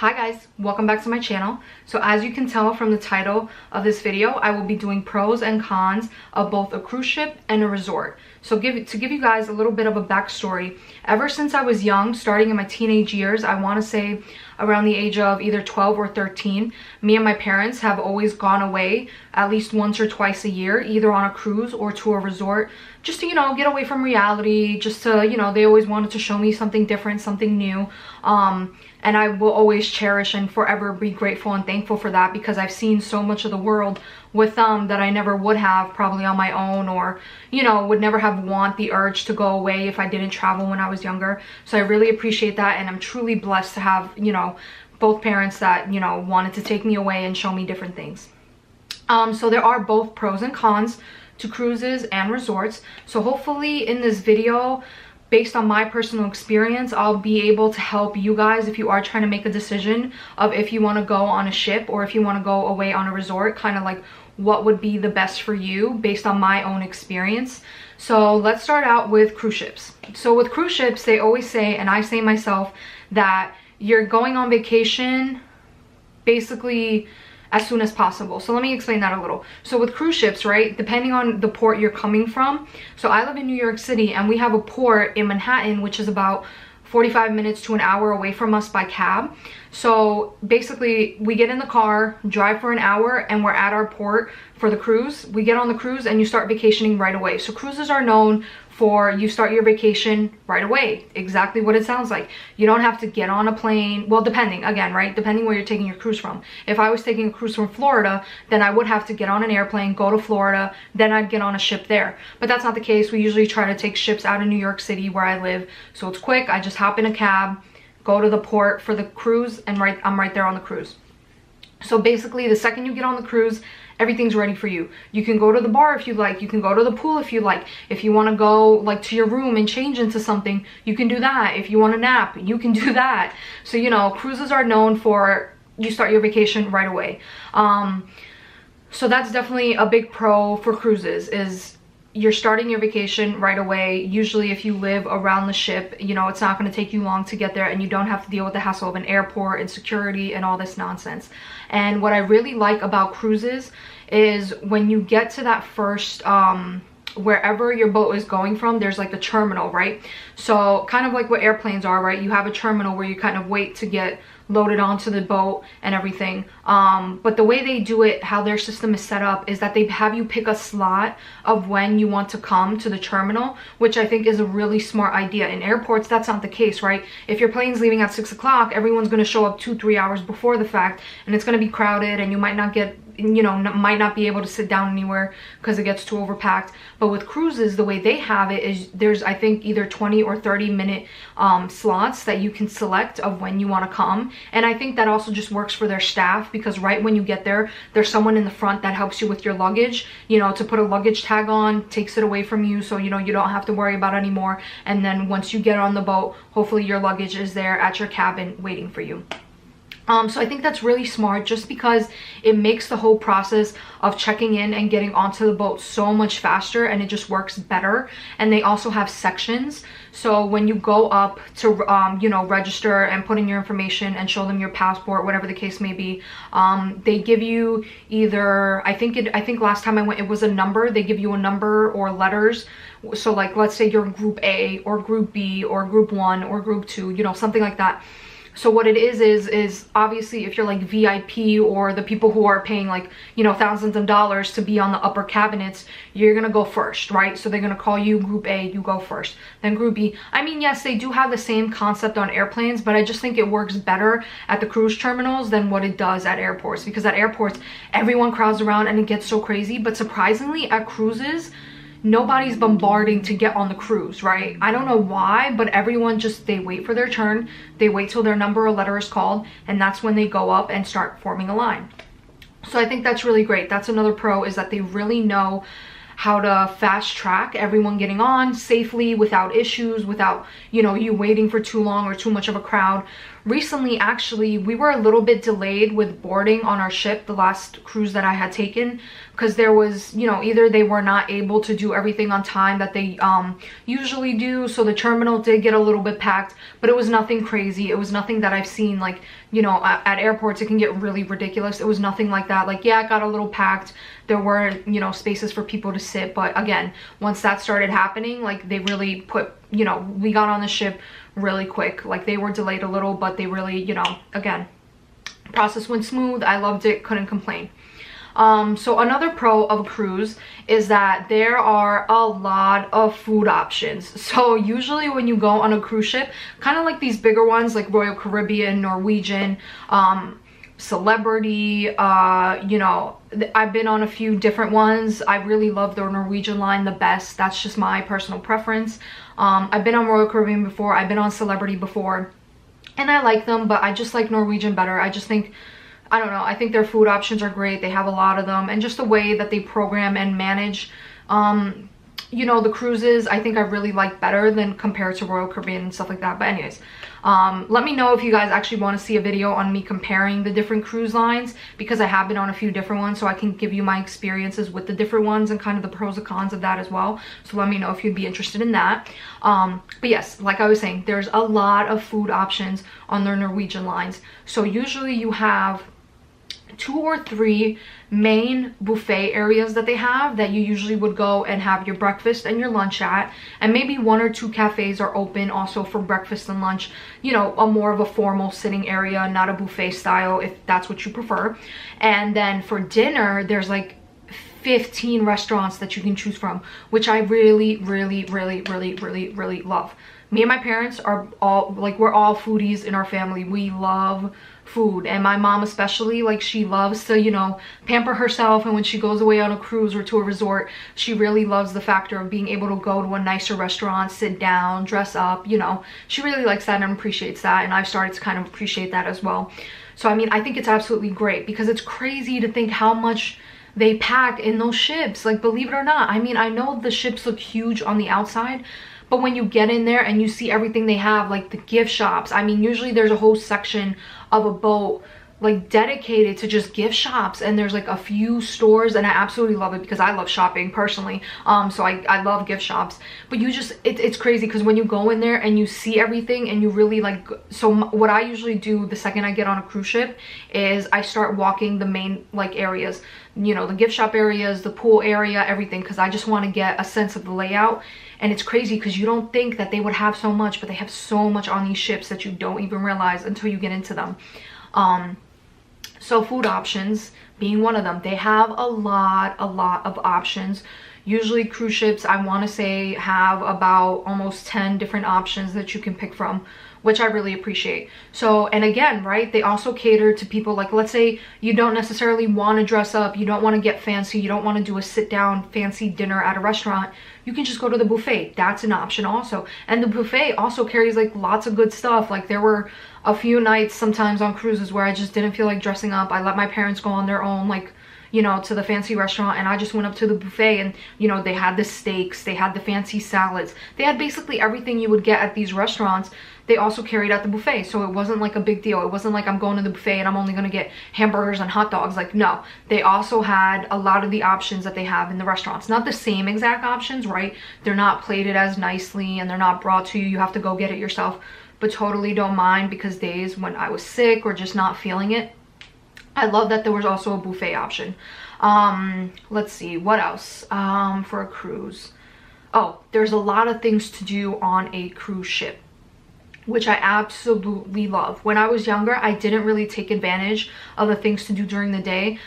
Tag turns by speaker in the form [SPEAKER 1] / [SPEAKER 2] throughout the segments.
[SPEAKER 1] Hi guys, welcome back to my channel. So as you can tell from the title of this video, I will be doing pros and cons of both a cruise ship and a resort. So to give you guys a little bit of a backstory, ever since I was young, starting in my teenage years, I want to say around the age of either 12 or 13, me and my parents have always gone away at least once or twice a year, either on a cruise or to a resort, just to, get away from reality, just to, they always wanted to show me something different, something new. And I will always cherish and forever be grateful and thankful for that, because I've seen so much of the world with them that I never would have probably on my own, or would never have the urge to go away if I didn't travel when I was younger. So I really appreciate that, and I'm truly blessed to have both parents that wanted to take me away and show me different things. So there are both pros and cons to cruises and resorts. So hopefully in this video, based on my personal experience, I'll be able to help you guys if you are trying to make a decision of if you want to go on a ship or if you want to go away on a resort, kind of like what would be the best for you based on my own experience. So let's start out with cruise ships. So with cruise ships, they always say, and I say myself, that you're going on vacation basically as soon as possible. So let me explain that a little. So with cruise ships, right, depending on the port you're coming from, so I live in New York City and we have a port in Manhattan, which is about 45 minutes to an hour away from us by cab. So basically we get in the car, drive for an hour, and we're at our port for the cruise. We get on the cruise and you start vacationing right away. So cruises are known for you start your vacation right away, exactly what it sounds like. You don't have to get on a plane, well, depending, again, right, depending where you're taking your cruise from. If I was taking a cruise from Florida, then I would have to get on an airplane, go to Florida, then I'd get on a ship there. But that's not the case. We usually try to take ships out of New York City where I live, so it's quick. I just hop in a cab, go to the port for the cruise, and I'm right there on the cruise. So basically the second you get on the cruise, everything's ready for you. You can go to the bar if you like, you can go to the pool if you like. If you want to go like to your room and change into something, you can do that. If you want to nap, you can do that. So cruises are known for you start your vacation right away. So that's definitely a big pro for cruises, is you're starting your vacation right away. Usually if you live around the ship, it's not going to take you long to get there, and you don't have to deal with the hassle of an airport and security and all this nonsense. And what I really like about cruises is when you get to that first wherever your boat is going from, there's like the terminal, right? So kind of like what airplanes are, right? You have a terminal where you kind of wait to get loaded onto the boat and everything. But the way they do it, how their system is set up, is that they have you pick a slot of when you want to come to the terminal, which I think is a really smart idea. In airports, that's not the case, right? If your plane's leaving at 6 o'clock, everyone's going to show up 2-3 hours before the fact, and it's going to be crowded, and you might not get might not be able to sit down anywhere because it gets too overpacked. But with cruises, the way they have it is there's, I think, either 20 or 30 minute slots that you can select of when you want to come. And I think that also just works for their staff, because right when you get there, there's someone in the front that helps you with your luggage, to put a luggage tag on, takes it away from you, so you don't have to worry about it anymore. And then once you get on the boat, hopefully your luggage is there at your cabin waiting for you. So I think that's really smart, just because it makes the whole process of checking in and getting onto the boat so much faster, and it just works better. And they also have sections, so when you go up to register and put in your information and show them your passport, whatever the case may be, they give you either, I think last time I went, it was a number. They give you a number or letters. So like, let's say you're group A or group B or group 1 or group 2, something like that. So what it is obviously if you're like VIP or the people who are paying like, thousands of dollars to be on the upper cabinets, you're gonna go first, right? So they're gonna call you group A, you go first. Then group B. I mean, yes, they do have the same concept on airplanes, but I just think it works better at the cruise terminals than what it does at airports, because at airports, everyone crowds around and it gets so crazy. But surprisingly, at cruises, nobody's bombarding to get on the cruise, right? I don't know why, but everyone just, they wait for their turn, they wait till their number or letter is called, and that's when they go up and start forming a line. So I think that's really great. That's another pro, is that they really know how to fast track everyone getting on safely without issues, without you waiting for too long or too much of a crowd. recently, actually, we were a little bit delayed with boarding on our ship, the last cruise that I had taken, because there was, you know, either they were not able to do everything on time that they usually do, so the terminal did get a little bit packed, but it was nothing crazy. It was nothing that I've seen, like, you know, at airports it can get really ridiculous. It was nothing like that. Like, yeah, it got a little packed, there weren't, you know, spaces for people to sit, but again, once that started happening, like, they really put, you know, we got on the ship really quick. Like, they were delayed a little, but they really, you know, again, process went smooth. I loved it, couldn't complain. So another pro of a cruise is that there are a lot of food options. So usually when you go on a cruise ship, kind of like these bigger ones like Royal Caribbean, Norwegian, Celebrity, you know, I've been on a few different ones. I really love the Norwegian line the best. That's just my personal preference. I've been on Royal Caribbean before, I've been on Celebrity before, and I like them, but I just like Norwegian better. I just think, I don't know, I think their food options are great. They have a lot of them, and just the way that they program and manage, you know, the cruises, I think I really like better than compared to Royal Caribbean and stuff like that. But anyways, let me know if you guys actually want to see a video on me comparing the different cruise lines, because I have been on a few different ones, so I can give you my experiences with the different ones and kind of the pros and cons of that as well. So let me know if you'd be interested in that. But yes, like I was saying, there's a lot of food options on their Norwegian lines. So usually you have 2 or 3 main buffet areas that they have that you usually would go and have your breakfast and your lunch at, and maybe 1 or 2 cafes are open also for breakfast and lunch, you know, a more of a formal sitting area, not a buffet style, if that's what you prefer. And then for dinner, there's like 15 restaurants that you can choose from, which I really love. Me and my parents are all, like, we're all foodies in our family. We love food, and my mom especially, like, she loves to, you know, pamper herself, and when she goes away on a cruise or to a resort, she really loves the factor of being able to go to a nicer restaurant, sit down, dress up, you know. She really likes that and appreciates that, and I've started to kind of appreciate that as well. So I mean, I think it's absolutely great, because it's crazy to think how much they pack in those ships. Like, believe it or not, I mean, I know the ships look huge on the outside, but when you get in there and you see everything they have, like the gift shops, I mean, usually there's a whole section of a boat like dedicated to just gift shops, and there's like a few stores, and I absolutely love it because I love shopping personally. So I love gift shops. But you just, it's crazy because when you go in there and you see everything and you really like, so what I usually do the second I get on a cruise ship is I start walking the main like areas, you know, the gift shop areas, the pool area, everything, because I just want to get a sense of the layout. And it's crazy because you don't think that they would have so much, but they have so much on these ships that you don't even realize until you get into them. So food options being one of them, they have a lot of options. Usually cruise ships, I want to say, have about almost 10 different options that you can pick from, which I really appreciate. So, and again, right, they also cater to people, like, let's say you don't necessarily want to dress up, you don't want to get fancy, you don't want to do a sit down fancy dinner at a restaurant, you can just go to the buffet. That's an option also. And the buffet also carries like lots of good stuff. Like, there were a few nights sometimes on cruises where I just didn't feel like dressing up. I let my parents go on their own, like, you know, to the fancy restaurant, and I just went up to the buffet, and, you know, they had the steaks, they had the fancy salads, they had basically everything you would get at these restaurants. They also carried at the buffet, so it wasn't like a big deal. It wasn't like I'm going to the buffet and I'm only going to get hamburgers and hot dogs. Like, no, they also had a lot of the options that they have in the restaurants. Not the same exact options, right? They're not plated as nicely and they're not brought to you. You have to go get it yourself, but totally don't mind, because days when I was sick or just not feeling it, I love that there was also a buffet option. Let's see, what else for a cruise? Oh, there's a lot of things to do on a cruise ship, which I absolutely love. When I was younger, I didn't really take advantage of the things to do during the day.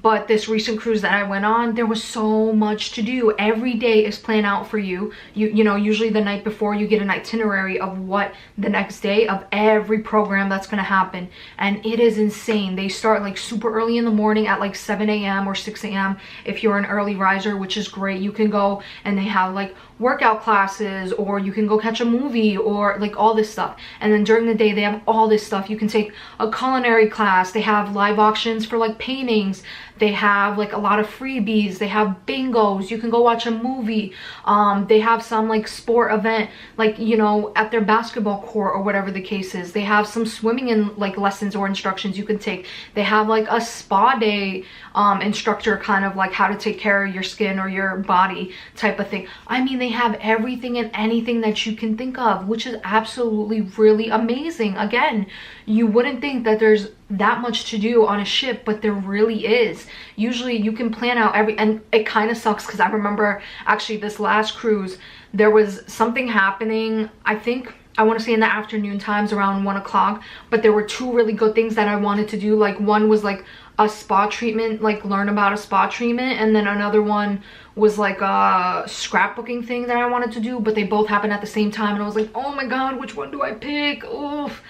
[SPEAKER 1] But this recent cruise that I went on, there was so much to do. Every day is planned out for you. You know, usually the night before you get an itinerary of what the next day of every program that's going to happen. And it is insane. They start like super early in the morning at like 7 a.m. or 6 a.m. if you're an early riser, which is great. You can go and they have like workout classes, or you can go catch a movie, or like all this stuff. And then during the day they have all this stuff. You can take a culinary class, they have live auctions for like paintings, they have like a lot of freebies, they have bingos, you can go watch a movie, they have some like sport event, like, you know, at their basketball court or whatever the case is. They have some swimming and like lessons or instructions you can take. They have like a spa day instructor, kind of like how to take care of your skin or your body type of thing. I mean, they have everything and anything that you can think of, which is absolutely really amazing. Again, you wouldn't think that there's that much to do on a ship, but there really is. Usually you can plan out and it kind of sucks because I remember actually this last cruise, there was something happening, I think, I want to say in the afternoon times around 1 o'clock, but there were two really good things that I wanted to do. Like one was like a spa treatment, like learn about a spa treatment, and then another one was like a scrapbooking thing that I wanted to do, but they both happened at the same time, and I was like, oh my god, which one do I pick? Oof.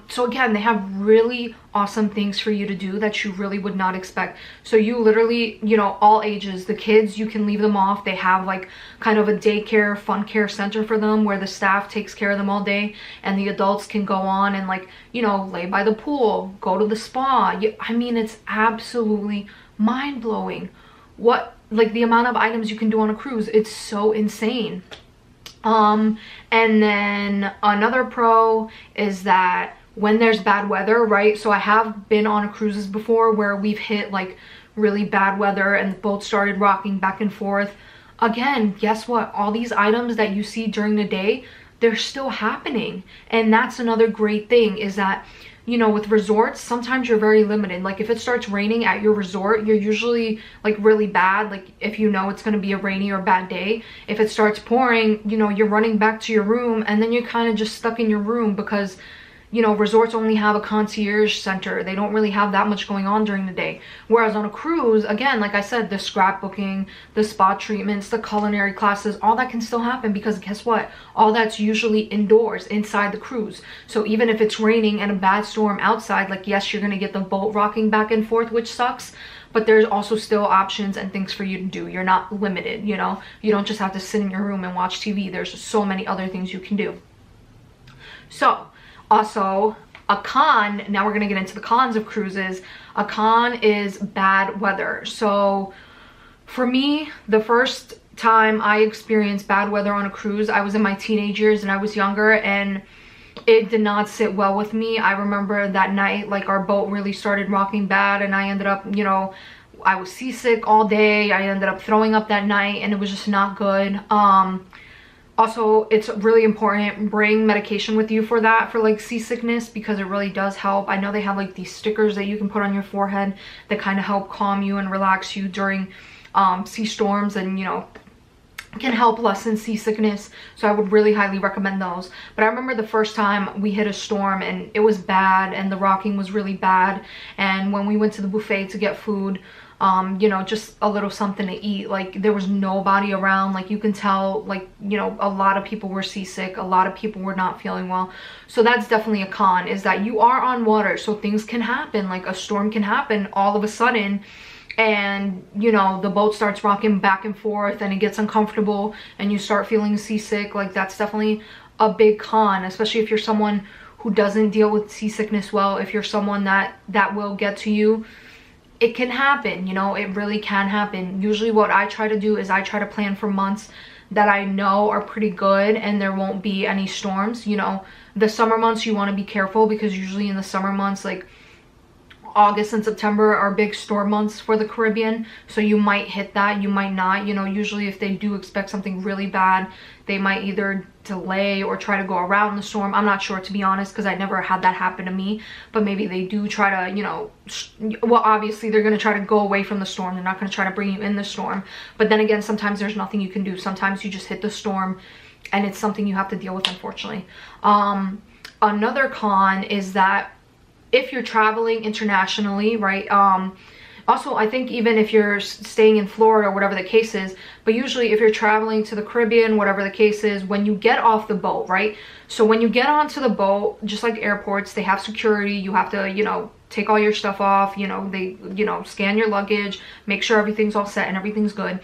[SPEAKER 1] So again, they have really awesome things for you to do that you really would not expect. So you literally, you know, all ages, the kids, you can leave them off. They have like kind of a daycare, fun care center for them where the staff takes care of them all day, and the adults can go on and like, you know, lay by the pool, go to the spa. I mean, it's absolutely mind-blowing what, like, the amount of items you can do on a cruise. It's so insane. And then another pro is that when there's bad weather, right? So I have been on cruises before where we've hit like really bad weather and the boat started rocking back and forth. Again, guess what? All these items that you see during the day, they're still happening. And that's another great thing, is that, you know, with resorts, sometimes you're very limited. Like if it starts raining at your resort, you're usually like really bad. Like if you know it's going to be a rainy or bad day, if it starts pouring, you know, you're running back to your room, and then you're kind of just stuck in your room because, you know, resorts only have a concierge center. They don't really have that much going on during the day. Whereas on a cruise, again, like I said, the scrapbooking, the spa treatments, the culinary classes, all that can still happen, because guess what? All that's usually indoors, inside the cruise. So even if it's raining and a bad storm outside, like, yes, you're gonna get the boat rocking back and forth, which sucks, but there's also still options and things for you to do. You're not limited, you know? You don't just have to sit in your room and watch TV. There's so many other things you can do. So, also, a con, now we're going to get into the cons of cruises. A con is bad weather. So for me, the first time I experienced bad weather on a cruise, I was in my teenage years and I was younger, and it did not sit well with me. I remember that night, like, our boat really started rocking bad, and I ended up, you know, I was seasick all day. I ended up throwing up that night, and it was just not good. Also, it's really important, bring medication with you for that, for like seasickness, because it really does help. I know they have like these stickers that you can put on your forehead that kind of help calm you and relax you during sea storms, and, you know, can help lessen seasickness. So I would really highly recommend those. But I remember the first time we hit a storm and it was bad, and the rocking was really bad, and when we went to the buffet to get food, you know, just a little something to eat, like, there was nobody around. Like, you can tell, like, you know, a lot of people were seasick, a lot of people were not feeling well. So that's definitely a con, is that you are on water, so things can happen. Like, a storm can happen all of a sudden, and, you know, the boat starts rocking back and forth and it gets uncomfortable and you start feeling seasick. Like, that's definitely a big con, especially if you're someone who doesn't deal with seasickness well. If you're someone that will get to you, it can happen, you know, it really can happen. Usually what I try to do is I try to plan for months that I know are pretty good and there won't be any storms. You know, the summer months, you want to be careful, because usually in the summer months, like August and September, are big storm months for the Caribbean. So you might hit that, you might not. You know, usually if they do expect something really bad, they might either delay or try to go around the storm. I'm not sure, to be honest, because I never had that happen to me. But maybe they do try to, you know, well, obviously they're going to try to go away from the storm. They're not going to try to bring you in the storm. But then again, sometimes there's nothing you can do. Sometimes you just hit the storm and it's something you have to deal with, unfortunately. Another con is that if you're traveling internationally, right, also, I think even if you're staying in Florida or whatever the case is, but usually if you're traveling to the Caribbean, whatever the case is, when you get off the boat, right? So when you get onto the boat, just like airports, they have security. You have to, you know, take all your stuff off. You know, they, you know, scan your luggage, make sure everything's all set and everything's good.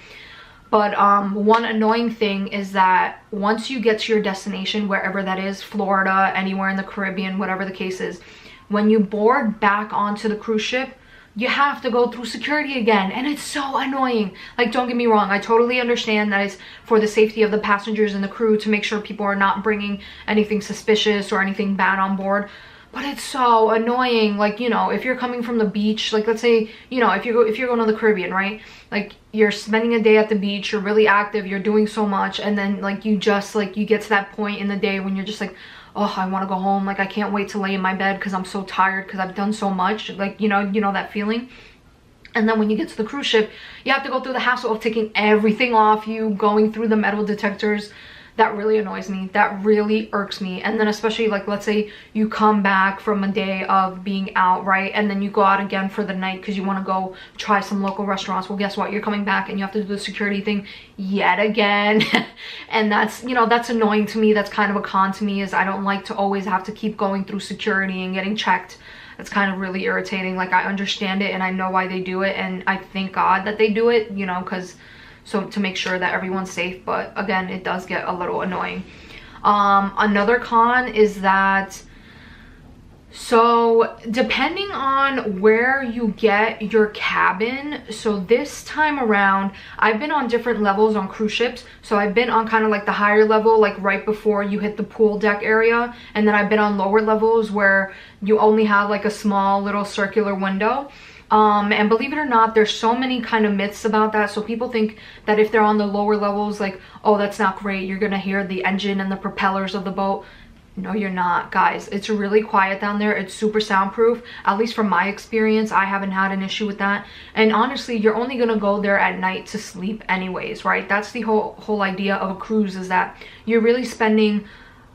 [SPEAKER 1] But one annoying thing is that once you get to your destination, wherever that is, Florida, anywhere in the Caribbean, whatever the case is, when you board back onto the cruise ship, you have to go through security again, and it's so annoying. Like, don't get me wrong, I totally understand that it's for the safety of the passengers and the crew to make sure people are not bringing anything suspicious or anything bad on board. But it's so annoying. Like, you know, if you're coming from the beach, like, let's say, you know, if you're going to the Caribbean, right, like, you're spending a day at the beach, you're really active, you're doing so much, and then like you just like you get to that point in the day when you're just like, oh, I want to go home, like I can't wait to lay in my bed because I'm so tired because I've done so much, like, you know that feeling. And then when you get to the cruise ship, you have to go through the hassle of taking everything off you, going through the metal detectors. That really annoys me. That really irks me. And then especially, like, let's say you come back from a day of being out, right, and then you go out again for the night because you want to go try some local restaurants. Well, guess what, you're coming back and you have to do the security thing yet again. And that's, you know, that's annoying to me. That's kind of a con to me, is I don't like to always have to keep going through security and getting checked. It's kind of really irritating. Like, I understand it and I know why they do it, and I thank God that they do it, you know, because so to make sure that everyone's safe. But again, it does get a little annoying. Another con is that, so depending on where you get your cabin, so this time around I've been on different levels on cruise ships. So I've been on kind of like the higher level, like right before you hit the pool deck area, and then I've been on lower levels where you only have like a small little circular window. And believe it or not, there's so many kind of myths about that. So people think that if they're on the lower levels, like, oh, that's not great, you're gonna hear the engine and the propellers of the boat. No, you're not, guys. It's really quiet down there. It's super soundproof. At least from my experience, I haven't had an issue with that. And honestly, you're only gonna go there at night to sleep anyways, right? That's the whole idea of a cruise, is that you're really spending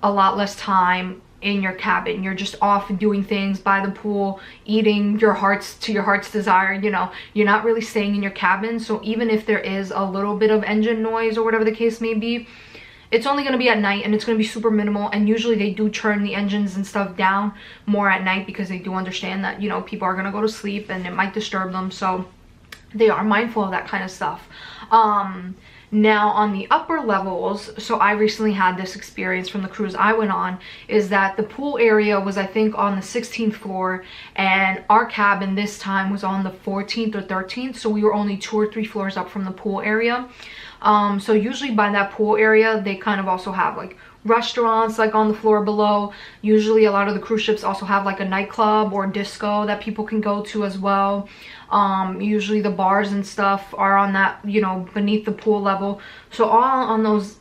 [SPEAKER 1] a lot less time in your cabin. You're just off doing things by the pool, eating your heart's desire, you know. You're not really staying in your cabin. So even if there is a little bit of engine noise or whatever the case may be, it's only going to be at night, and it's going to be super minimal. And usually they do turn the engines and stuff down more at night because they do understand that, you know, people are going to go to sleep and it might disturb them, so they are mindful of that kind of stuff. Now on the upper levels, so I recently had this experience from the cruise I went on, is that the pool area was, I think, on the 16th floor, and our cabin this time was on the 14th or 13th, so we were only 2 or 3 floors up from the pool area. So usually by that pool area, they kind of also have like restaurants like on the floor below. Usually a lot of the cruise ships also have like a nightclub or disco that people can go to as well. Usually the bars and stuff are on that, you know, beneath the pool level. So all on those,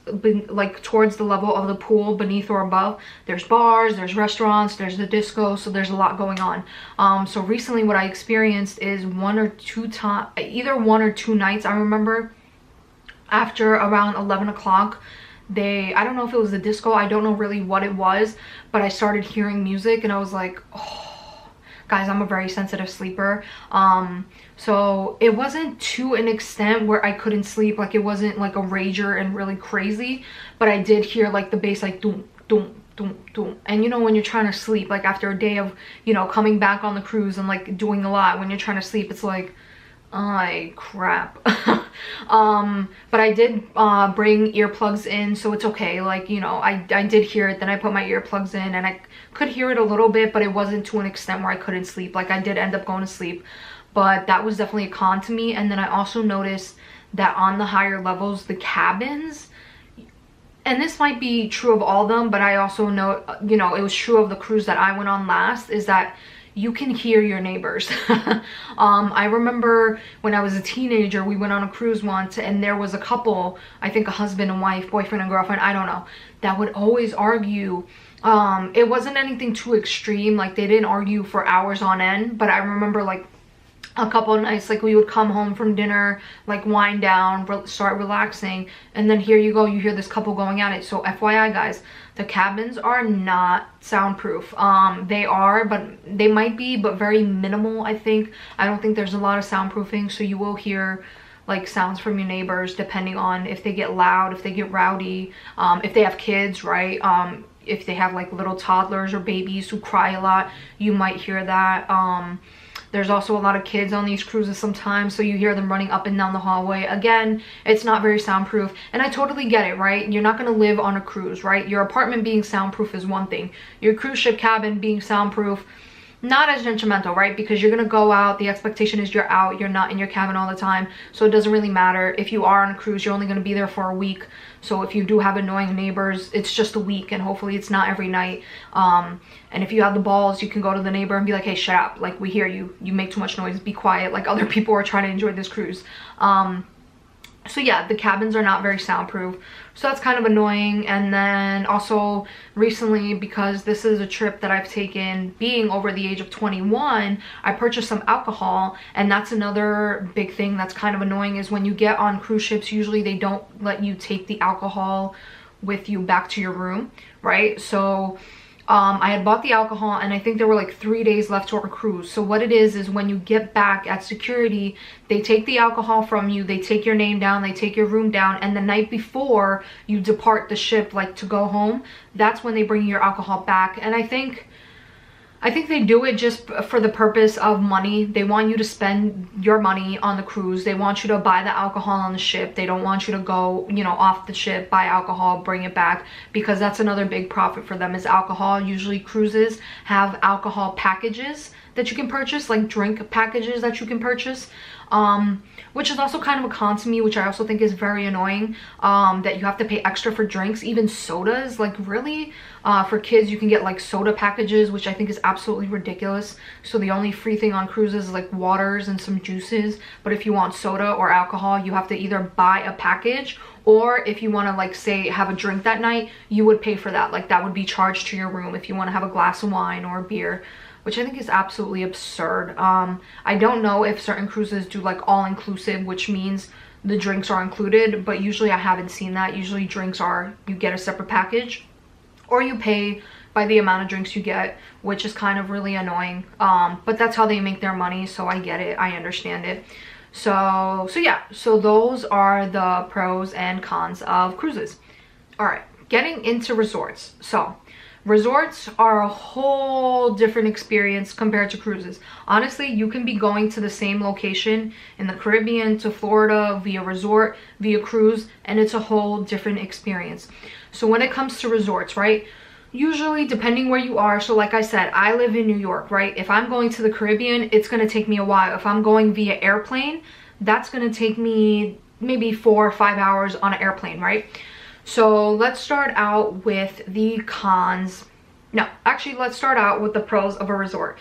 [SPEAKER 1] like towards the level of the pool, beneath or above, there's bars, there's restaurants, there's the disco, so there's a lot going on. So recently what I experienced is either 1 or 2 nights, I remember, after around 11 o'clock, I don't know if it was the disco, I don't know really what it was, but I started hearing music and I was like, oh, guys, I'm a very sensitive sleeper. So it wasn't to an extent where I couldn't sleep, like it wasn't like a rager and really crazy, but I did hear like the bass, like doom, doom, doom, doom. And you know, when you're trying to sleep, like after a day of, you know, coming back on the cruise and like doing a lot, when you're trying to sleep, it's like, oh crap. But I did bring earplugs in, so it's okay. Like, you know, I did hear it, then I put my earplugs in and I could hear it a little bit, but it wasn't to an extent where I couldn't sleep. Like, I did end up going to sleep, but that was definitely a con to me. And then I also noticed that on the higher levels, the cabins, and this might be true of all of them, but I also know, you know, it was true of the cruise that I went on last, is that you can hear your neighbors. I remember when I was a teenager, we went on a cruise once and there was a couple, I think a husband and wife, boyfriend and girlfriend, I don't know, that would always argue. It wasn't anything too extreme, like they didn't argue for hours on end, but I remember like a couple of nights, like we would come home from dinner, like wind down, start relaxing, and then here you go, you hear this couple going at it. So FYI guys, the cabins are not soundproof. They are, but they might be, but very minimal, I think. I don't think there's a lot of soundproofing, so you will hear like sounds from your neighbors depending on if they get loud, if they get rowdy, if they have kids, right? If they have like little toddlers or babies who cry a lot, you might hear that. There's also a lot of kids on these cruises sometimes, so you hear them running up and down the hallway. Again, it's not very soundproof, and I totally get it, right? You're not going to live on a cruise, right? Your apartment being soundproof is one thing. Your cruise ship cabin being soundproof, not as detrimental, right? Because you're gonna go out, the expectation is you're out, you're not in your cabin all the time, so it doesn't really matter. If you are on a cruise, you're only gonna be there for a week, so if you do have annoying neighbors, it's just a week, and hopefully it's not every night. And if you have the balls, you can go to the neighbor and be like, hey, shut up, like, we hear you, you make too much noise, be quiet, like other people are trying to enjoy this cruise. So yeah, the cabins are not very soundproof, so that's kind of annoying. And then also recently, because this is a trip that I've taken being over the age of 21, I purchased some alcohol, and that's another big thing that's kind of annoying, is when you get on cruise ships, usually they don't let you take the alcohol with you back to your room, right? So I had bought the alcohol, and I think there were like 3 days left to our cruise. So what it is when you get back at security, they take the alcohol from you, they take your name down, they take your room down, and the night before you depart the ship, like to go home, that's when they bring your alcohol back. And I think they do it just for the purpose of money. They want you to spend your money on the cruise. They want you to buy the alcohol on the ship. They don't want you to go, you know, off the ship, buy alcohol, bring it back, because that's another big profit for them is alcohol. Usually cruises have alcohol packages that you can purchase, like drink packages that you can purchase, which is also kind of a con to me, which I also think is very annoying, that you have to pay extra for drinks, even sodas. Like, really? For kids, you can get like soda packages, which I think is absolutely ridiculous. So the only free thing on cruises is like waters and some juices, but if you want soda or alcohol, you have to either buy a package, or if you want to, like, say, have a drink that night, you would pay for that. Like, that would be charged to your room if you want to have a glass of wine or a beer, which I think is absolutely absurd. I don't know if certain cruises do like all-inclusive, which means the drinks are included, but usually I haven't seen that. Usually drinks are, you get a separate package, or you pay by the amount of drinks you get, which is kind of really annoying. But that's how they make their money, so I get it, I understand it. So yeah, so those are the pros and cons of cruises. All right, getting into resorts. So resorts are a whole different experience compared to cruises. Honestly, you can be going to the same location in the Caribbean to Florida via resort, via cruise, and it's a whole different experience. So when it comes to resorts, right, usually depending where you are, so like I said, I live in New York, right? If I'm going to the Caribbean, it's going to take me a while. If I'm going via airplane, that's going to take me maybe 4 or 5 hours on an airplane, right? So let's start out with the cons. No, actually, let's start out with the pros of a resort.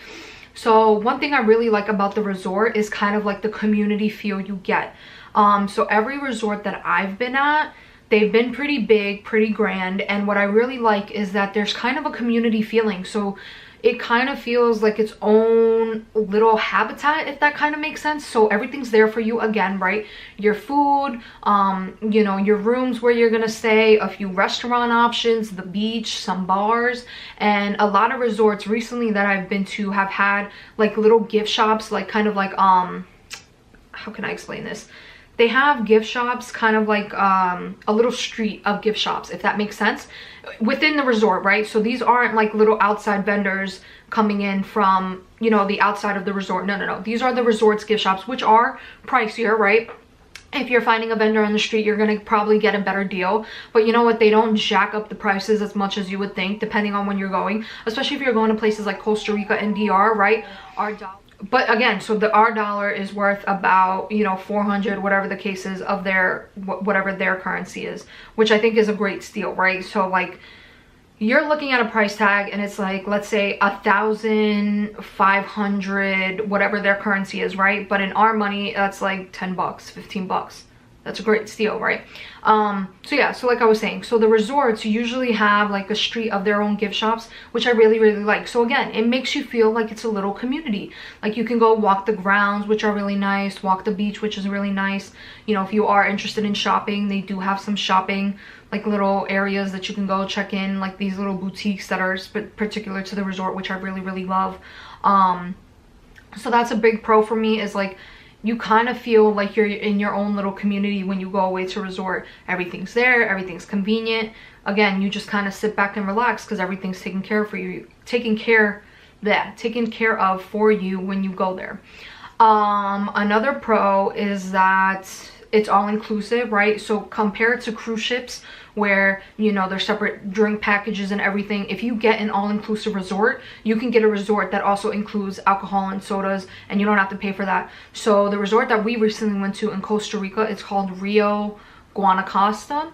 [SPEAKER 1] So one thing I really like about the resort is kind of like the community feel you get. So every resort that I've been at, they've been pretty big, pretty grand, and what I really like is that there's kind of a community feeling. So it kind of feels like its own little habitat, if that kind of makes sense. So everything's there for you again, right? Your food, you know, your rooms where you're gonna stay, a few restaurant options, the beach, some bars, and a lot of resorts recently that I've been to have had like little gift shops, like kind of like, how can I explain this? They have gift shops, kind of like a little street of gift shops, if that makes sense, within the resort, right? So these aren't like little outside vendors coming in from, you know, the outside of the resort. No. These are the resort's gift shops, which are pricier, right? If you're finding a vendor on the street, you're going to probably get a better deal. But you know what? They don't jack up the prices as much as you would think, depending on when you're going. Especially if you're going to places like Costa Rica and DR, right? But again, so our dollar is worth about, you know, 400, whatever the case is, of their, whatever their currency is, which I think is a great steal, right? So like, you're looking at a price tag and it's like, let's say 1,500, whatever their currency is, right? But in our money, that's like 10 bucks, 15 bucks. That's a great steal, right? So yeah, so like I was saying, so the resorts usually have like a street of their own gift shops, which I really like. So again, it makes you feel like it's a little community. Like you can go walk the grounds, which are really nice, walk the beach, which is really nice. You know, if you are interested in shopping, they do have some shopping, like little areas that you can go check in, like these little boutiques that are particular to the resort, which I really love. So that's a big pro for me, is like, you kind of feel like you're in your own little community when you go away to a resort. Everything's there, everything's convenient. Again, you just kind of sit back and relax because everything's taken care taken care of for you when you go there. Another pro is that it's all inclusive, right? So compared to cruise ships where, you know, there's separate drink packages and everything, if you get an all-inclusive resort, you can get a resort that also includes alcohol and sodas, and you don't have to pay for that. So the resort that we recently went to in Costa Rica, it's called Rio Guanacaste.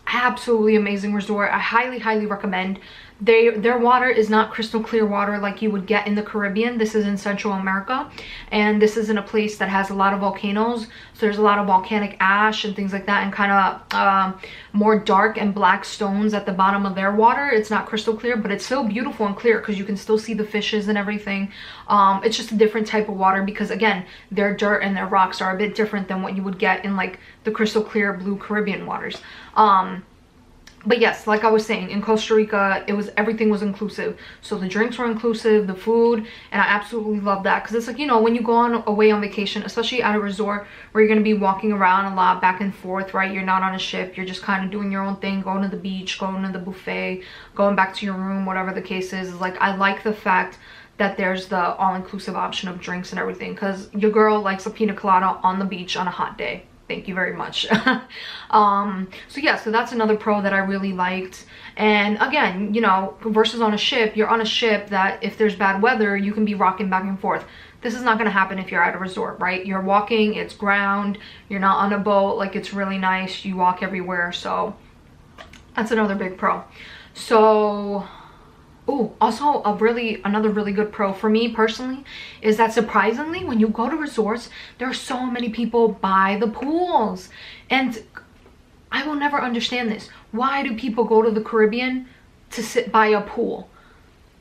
[SPEAKER 1] Absolutely amazing resort. I highly recommend. Their water is not crystal clear water like you would get in the Caribbean. This is in Central America, and this is in a place that has a lot of volcanoes, so there's a lot of volcanic ash and things like that, and kind of more dark and black stones at the bottom of their water. It's not crystal clear, but it's still beautiful and clear because you can still see the fishes and everything. It's just a different type of water because, again, their dirt and their rocks are a bit different than what you would get in like the crystal clear blue Caribbean waters. But yes, like I was saying, in Costa Rica, everything was inclusive. So the drinks were inclusive, the food, and I absolutely love that. Because it's like, you know, when you go away on vacation, especially at a resort where you're going to be walking around a lot back and forth, right? You're not on a ship. You're just kind of doing your own thing, going to the beach, going to the buffet, going back to your room, whatever the case is. It's like, I like the fact that there's the all-inclusive option of drinks and everything. Because your girl likes a pina colada on the beach on a hot day. Thank you very much. So yeah, so that's another pro that I really liked. And again, you know, versus on a ship, you're on a ship that if there's bad weather, you can be rocking back and forth. This is not going to happen if you're at a resort, right? You're walking, it's ground, you're not on a boat, like it's really nice, you walk everywhere. So that's another big pro. So also another really good pro for me personally is that surprisingly, when you go to resorts, there are so many people by the pools. And I will never understand this. Why do people go to the Caribbean to sit by a pool?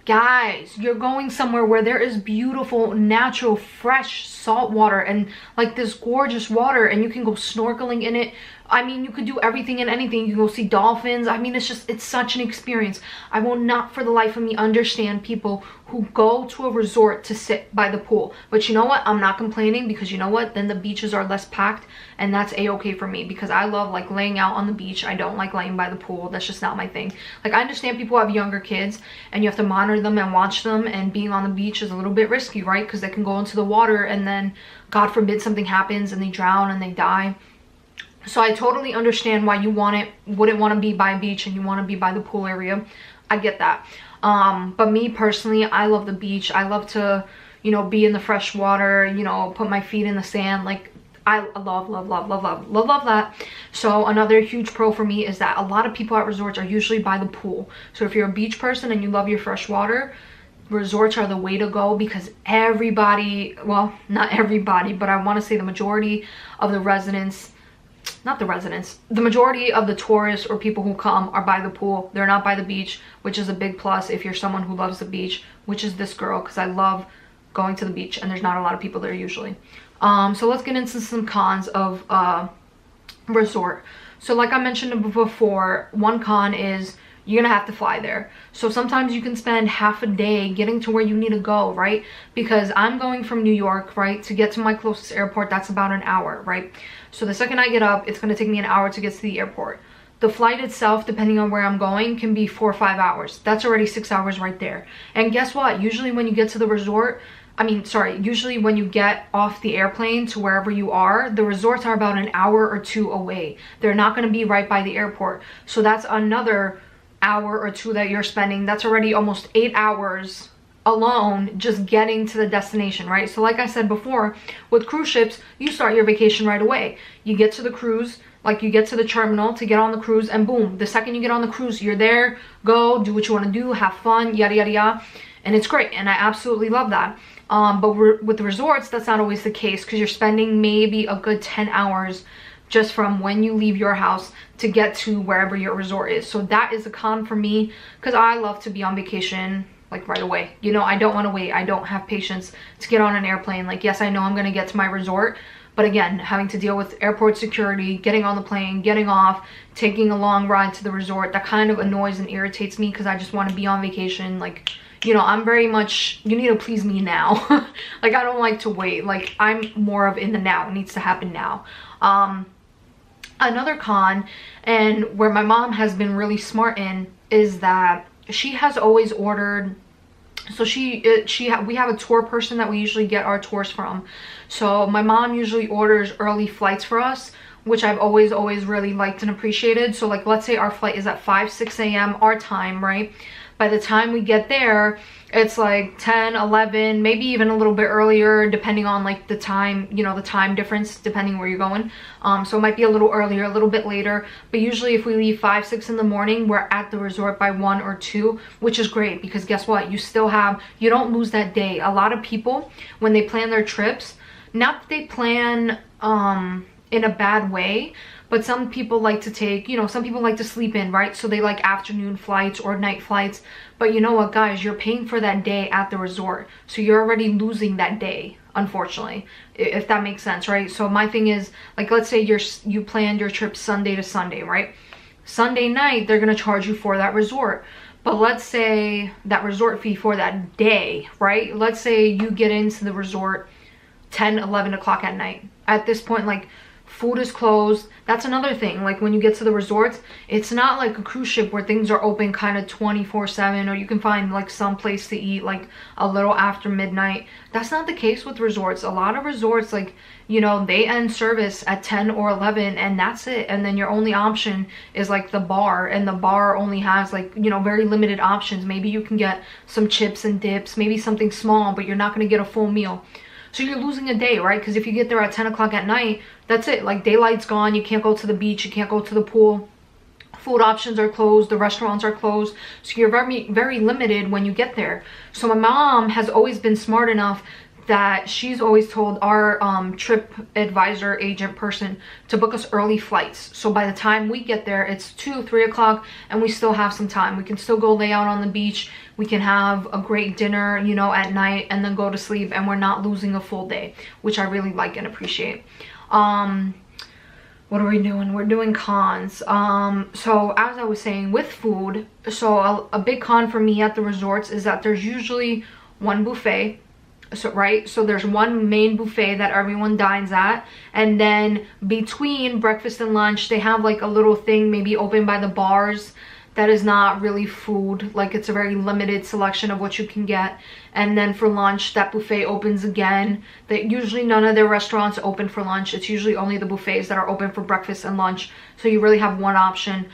[SPEAKER 1] Guys, you're going somewhere where there is beautiful, natural, fresh salt water and like this gorgeous water, and you can go snorkeling in it. I mean, you could do everything and anything. You can go see dolphins. I mean, it's such an experience. I will not for the life of me understand people who go to a resort to sit by the pool. But you know what? I'm not complaining, because you know what? Then the beaches are less packed, and that's a-okay for me, because I love like laying out on the beach. I don't like laying by the pool. That's just not my thing. Like, I understand people have younger kids and you have to monitor them and watch them, and being on the beach is a little bit risky, right? Because they can go into the water and then, God forbid, something happens and they drown and they die. So I totally understand why you wouldn't want to be by a beach and you want to be by the pool area. I get that. But me personally, I love the beach. I love to, you know, be in the fresh water, you know, put my feet in the sand. Like, I love that. So another huge pro for me is that a lot of people at resorts are usually by the pool. So if you're a beach person and you love your fresh water, resorts are the way to go, because everybody, well, not everybody, but I want to say the majority of the residents, the majority of the tourists or people who come are by the pool. They're not by the beach, which is a big plus if you're someone who loves the beach, which is this girl, because I love going to the beach and there's not a lot of people there usually. So let's get into some cons of resort. So like I mentioned before, one con is you're gonna have to fly there. So sometimes you can spend half a day getting to where you need to go, right? Because I'm going from New York, right, to get to my closest airport. That's about an hour, right? So the second I get up, it's gonna take me an hour to get to the airport. The flight itself, depending on where I'm going, can be 4 or 5 hours. That's already 6 hours right there. And guess what? Usually when you get to the resort, usually when you get off the airplane to wherever you are, the resorts are about an hour or two away. They're not gonna be right by the airport. So that's another hour or two that you're spending. That's already almost 8 hours alone just getting to the destination, right? So like I said before, with cruise ships, you start your vacation right away. You get to the cruise, like you get to the terminal to get on the cruise, and boom, the second you get on the cruise, you're there, go do what you want to do, have fun, yada yada yada. And it's great, and I absolutely love that. But with the resorts, that's not always the case, because you're spending maybe a good 10 hours just from when you leave your house to get to wherever your resort is. So that is a con for me, because I love to be on vacation like right away. You know, I don't want to wait. I don't have patience to get on an airplane. Like, yes, I know I'm going to get to my resort, but again, having to deal with airport security, getting on the plane, getting off, taking a long ride to the resort, that kind of annoys and irritates me, because I just want to be on vacation. Like, you know, I'm very much, you need to please me now. Like, I don't like to wait. Like, I'm more of in the now. It needs to happen now. Another con, and where my mom has been really smart in, is that she has always ordered So we have a tour person that we usually get our tours from. So my mom usually orders early flights for us, which I've always really liked and appreciated. So like, let's say our flight is at 5-6 a.m. our time, right? By the time we get there, it's like 10, 11, maybe even a little bit earlier, depending on like the time, you know, the time difference, depending where you're going. So it might be a little earlier, a little bit later, but usually if we leave 5, 6 in the morning, we're at the resort by 1 or 2, which is great because guess what? You don't lose that day. A lot of people, when they plan their trips, not that they plan in a bad way, but some people like to take, you know, some people like to sleep in, right? So they like afternoon flights or night flights. But you know what, guys, you're paying for that day at the resort, so you're already losing that day, unfortunately, if that makes sense, right? So my thing is, like, let's say you planned your trip Sunday to Sunday, right? Sunday night they're gonna charge you for that resort, but let's say that resort fee for that day, right? Let's say you get into the resort 10, 11 o'clock at night. At this point, like, food is closed. That's another thing. Like, when you get to the resorts, it's not like a cruise ship where things are open kind of 24/7, or you can find like some place to eat like a little after midnight. That's not the case with resorts. A lot of resorts, like, you know, they end service at 10 or 11 and that's it. And then your only option is like the bar, and the bar only has like, you know, very limited options. Maybe you can get some chips and dips, maybe something small, but you're not going to get a full meal. So you're losing a day, right? Because if you get there at 10 o'clock at night, that's it. Like, daylight's gone. You can't go to the beach. You can't go to the pool. Food options are closed. The restaurants are closed. So you're very limited when you get there. So my mom has always been smart enough that she's always told our trip advisor agent person to book us early flights. So by the time we get there, it's 2, 3 o'clock and we still have some time. We can still go lay out on the beach. We can have a great dinner, you know, at night and then go to sleep, and we're not losing a full day, which I really like and appreciate. What are we doing? We're doing cons. So as I was saying, with food, so a big con for me at the resorts is that there's usually one buffet. So right, so there's one main buffet that everyone dines at, and then between breakfast and lunch they have like a little thing maybe open by the bars that is not really food. Like, it's a very limited selection of what you can get. And then for lunch, that buffet opens again. That usually none of their restaurants open for lunch. It's usually only the buffets that are open for breakfast and lunch, so you really have one option.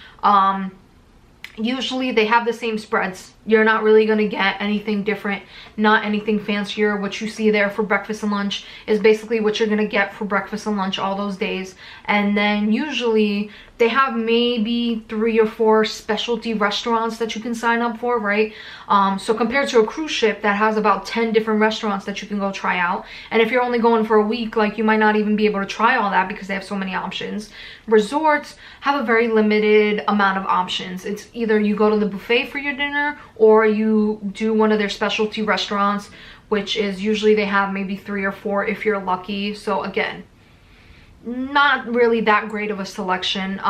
[SPEAKER 1] Usually they have the same spreads. You're not really going to get anything different, not anything fancier. What you see there for breakfast and lunch is basically what you're going to get for breakfast and lunch all those days. And then usually they have maybe 3 or 4 specialty restaurants that you can sign up for, right? So compared to a cruise ship that has about 10 different restaurants that you can go try out, and if you're only going for a week, like, you might not even be able to try all that because they have so many options. Resorts have a very limited amount of options. It's either you go to the buffet for your dinner, or you do one of their specialty restaurants, which is usually they have maybe 3 or 4 if you're lucky. So again, not really that great of a selection.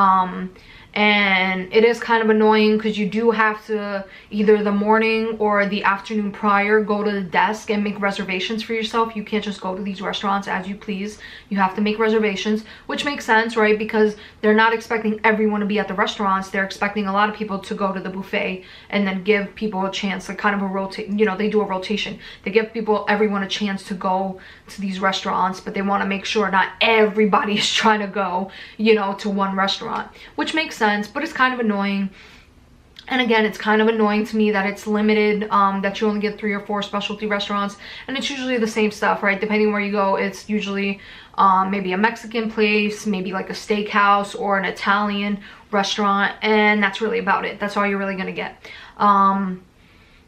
[SPEAKER 1] And it is kind of annoying because you do have to either the morning or the afternoon prior go to the desk and make reservations for yourself. You can't just go to these restaurants as you please. You have to make reservations, which makes sense, right? Because they're not expecting everyone to be at the restaurants. They're expecting a lot of people to go to the buffet and then give people a chance, like kind of a rotate, you know, they do a rotation. They give everyone a chance to go to these restaurants, but they want to make sure not everybody is trying to go, you know, to one restaurant, which makes sense, but it's kind of annoying. And again, it's kind of annoying to me that it's limited, that you only get 3 or 4 specialty restaurants, and it's usually the same stuff, right? Depending where you go, it's usually maybe a Mexican place, maybe like a steakhouse or an Italian restaurant, and that's really about it. That's all you're really gonna get.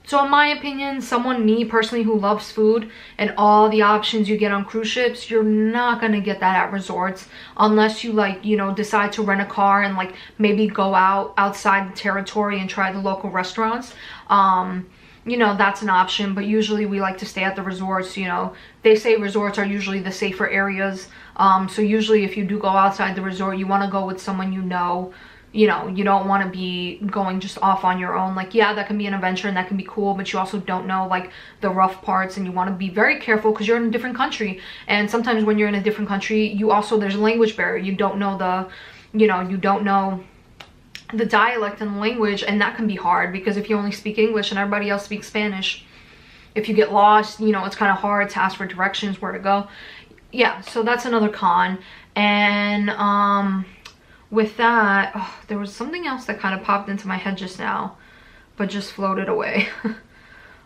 [SPEAKER 1] So in my opinion, me personally, who loves food and all the options you get on cruise ships, you're not gonna get that at resorts unless you, like, you know, decide to rent a car and like maybe go outside the territory and try the local restaurants. You know, that's an option, but usually we like to stay at the resorts. You know, they say resorts are usually the safer areas. So usually if you do go outside the resort, you want to go with someone you know. You know, you don't want to be going just off on your own. Like, yeah, that can be an adventure and that can be cool, but you also don't know like the rough parts, and you want to be very careful because you're in a different country. And sometimes when you're in a different country, there's a language barrier. You don't know you don't know the dialect and language, and that can be hard because if you only speak English and everybody else speaks Spanish, if you get lost, you know, it's kind of hard to ask for directions where to go. Yeah, so that's another con. And with that, oh, there was something else that kind of popped into my head just now, but just floated away.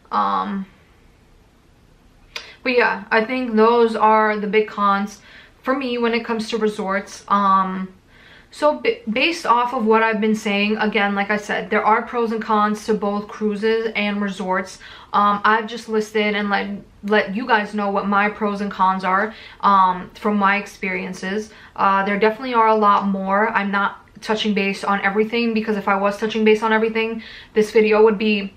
[SPEAKER 1] But yeah, I think those are the big cons for me when it comes to resorts. So based off of what I've been saying, again, like I said, there are pros and cons to both cruises and resorts. I've just listed and let you guys know what my pros and cons are from my experiences. There definitely are a lot more. I'm not touching base on everything, because if I was touching base on everything, this video would be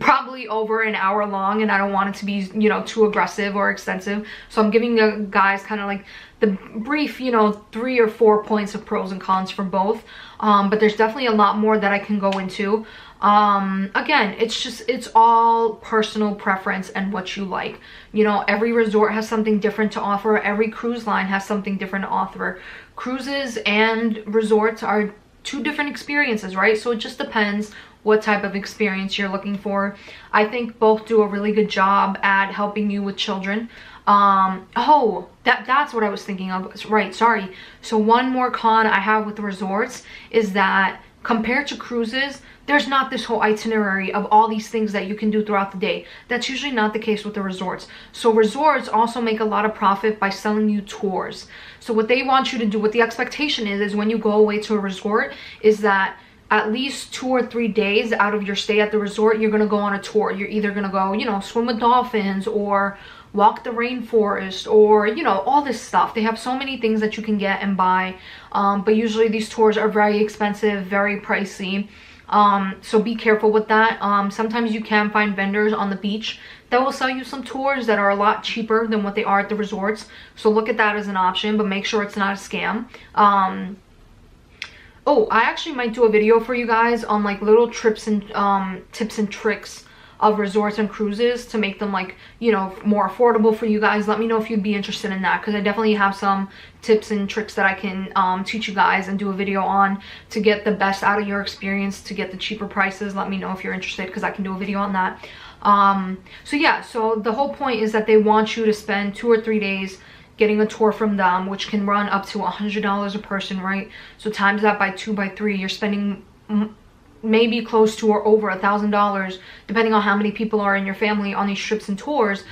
[SPEAKER 1] probably over an hour long, and I don't want it to be, you know, too aggressive or extensive. So I'm giving you guys kind of like the brief, you know, 3 or 4 points of pros and cons for both. But there's definitely a lot more that I can go into. Again, it's all personal preference and what you like. You know, every resort has something different to offer. Every cruise line has something different to offer. Cruises and resorts are 2 different experiences, right? So it just depends what type of experience you're looking for. I think both do a really good job at helping you with children. Oh, that's what I was thinking of. Right, sorry. So one more con I have with the resorts is that compared to cruises, there's not this whole itinerary of all these things that you can do throughout the day. That's usually not the case with the resorts. So resorts also make a lot of profit by selling you tours. So what they want you to do, what the expectation is when you go away to a resort, is that at least 2 or 3 days out of your stay at the resort, you're gonna go on a tour. You're either gonna go, you know, swim with dolphins, or walk the rainforest, or, you know, all this stuff. They have so many things that you can get and buy, but usually these tours are very expensive, very pricey. So be careful with that. Sometimes you can find vendors on the beach that will sell you some tours that are a lot cheaper than what they are at the resorts. So look at that as an option, but make sure it's not a scam. Oh, I actually might do a video for you guys on like little trips and tips and tricks of resorts and cruises to make them, like, you know, more affordable for you guys. Let me know if you'd be interested in that, because I definitely have some tips and tricks that I can teach you guys and do a video on to get the best out of your experience, to get the cheaper prices. Let me know if you're interested, because I can do a video on that. So yeah, so the whole point is that they want you to spend 2 or 3 days getting a tour from them, which can run up to $100 a person, right? So times that by 2 by 3, you're spending maybe close to or over $1,000, depending on how many people are in your family on these trips and tours.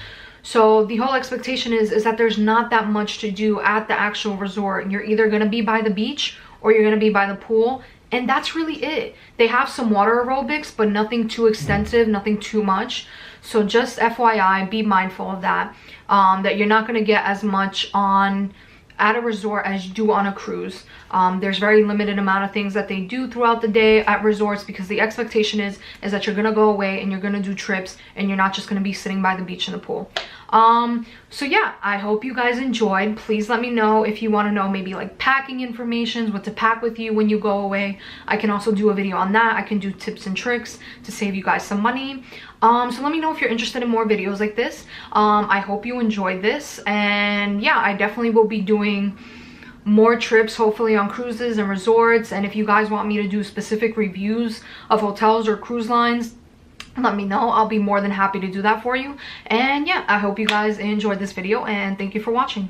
[SPEAKER 1] So the whole expectation is that there's not that much to do at the actual resort. You're either going to be by the beach or you're going to be by the pool, and that's really it. They have some water aerobics, but nothing too extensive, nothing too much. So just FYI, be mindful of that, that you're not going to get as much at a resort as you do on a cruise. There's very limited amount of things that they do throughout the day at resorts, because the expectation is that you're gonna go away and you're gonna do trips, and you're not just gonna be sitting by the beach in the pool. So yeah, I hope you guys enjoyed. Please let me know if you want to know maybe like packing information, what to pack with you when you go away. I can also do a video on that. I can do tips and tricks to save you guys some money. So let me know if you're interested in more videos like this. I hope you enjoyed this, and yeah, I definitely will be doing more trips, hopefully on cruises and resorts. And if you guys want me to do specific reviews of hotels or cruise lines, let me know. I'll be more than happy to do that for you. And yeah, I hope you guys enjoyed this video, and thank you for watching.